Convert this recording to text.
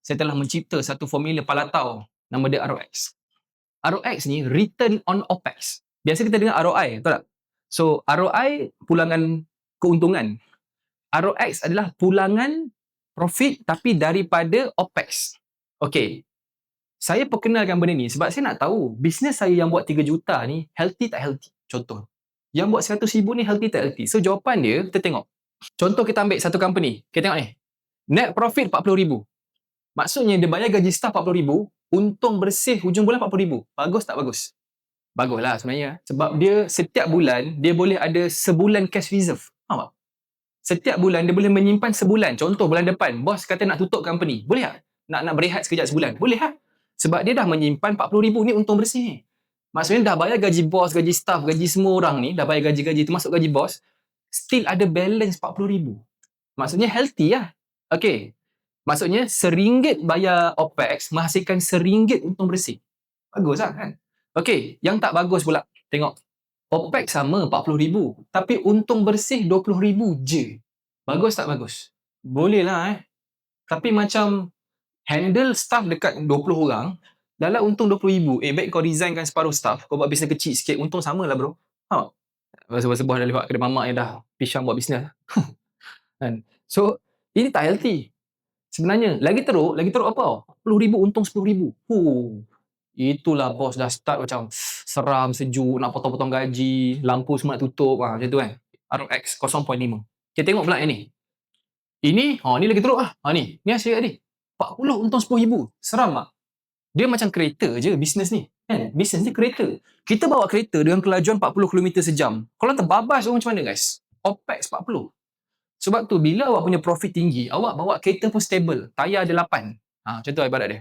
saya telah mencipta satu formula palatau nama dia ROX. ROX ni return on OPEX. Biasa kita dengar ROI, betul tak? So, ROI pulangan keuntungan. ROX adalah pulangan profit tapi daripada OPEX. Okey. Saya perkenalkan benda ni sebab saya nak tahu bisnes saya yang buat 3 juta ni healthy tak healthy. Contoh. Yang buat 100,000 ni healthy tak healthy. So, jawapan dia kita tengok. Contoh kita ambil satu company. Kita tengok ni. Net profit 40,000. Maksudnya dia bayar gaji staff 40,000, untung bersih hujung bulan 40,000. Bagus tak bagus? Baguslah sebenarnya. Sebab dia setiap bulan, dia boleh ada sebulan cash reserve. Faham tak? Setiap bulan, dia boleh menyimpan sebulan. Contoh bulan depan, bos kata nak tutup company. Boleh tak? Nak berehat sekejap sebulan. Boleh tak? Sebab dia dah menyimpan 40,000 ni untung bersih ni. Maksudnya dah bayar gaji bos, gaji staff, gaji semua orang ni, dah bayar gaji-gaji termasuk gaji bos, still ada balance 40,000. Maksudnya healthy lah. Okay. Maksudnya RM1 bayar OPEX menghasilkan RM1 untung bersih. Bagus lah kan? Okay, yang tak bagus pula. Tengok. OPEX sama 40,000 tapi untung bersih 20,000 je. Bagus tak bagus? Boleh lah Tapi macam handle staff dekat 20 orang, dalam untung 20,000. Baik kau resignkan separuh staff, kau buat bisnes kecil sikit, untung sama lah bro. Sebuah dah lewat kedai mamak yang dah pisang buat bisnes. Kan? So, ini tak healthy. Sebenarnya, lagi teruk apa? 40,000 untung 10,000. Itulah bos dah start macam seram, sejuk, nak potong-potong gaji, lampu semua nak tutup, macam tu kan. ROX 0.5. Kita tengok pula yang ni. Ini, ni lagi teruk lah. Ni hasil ni. 40 untung 10,000. Seram tak? Dia macam kereta je bisnes ni. Kan? Bisnes ni kereta. Kita bawa kereta dengan kelajuan 40 km sejam. Kalau terbabas macam mana guys? OPEX 40. Sebab tu bila awak punya profit tinggi, awak bawa kereta pun stable. Tayar ada 8. Macam tu ibarat dia.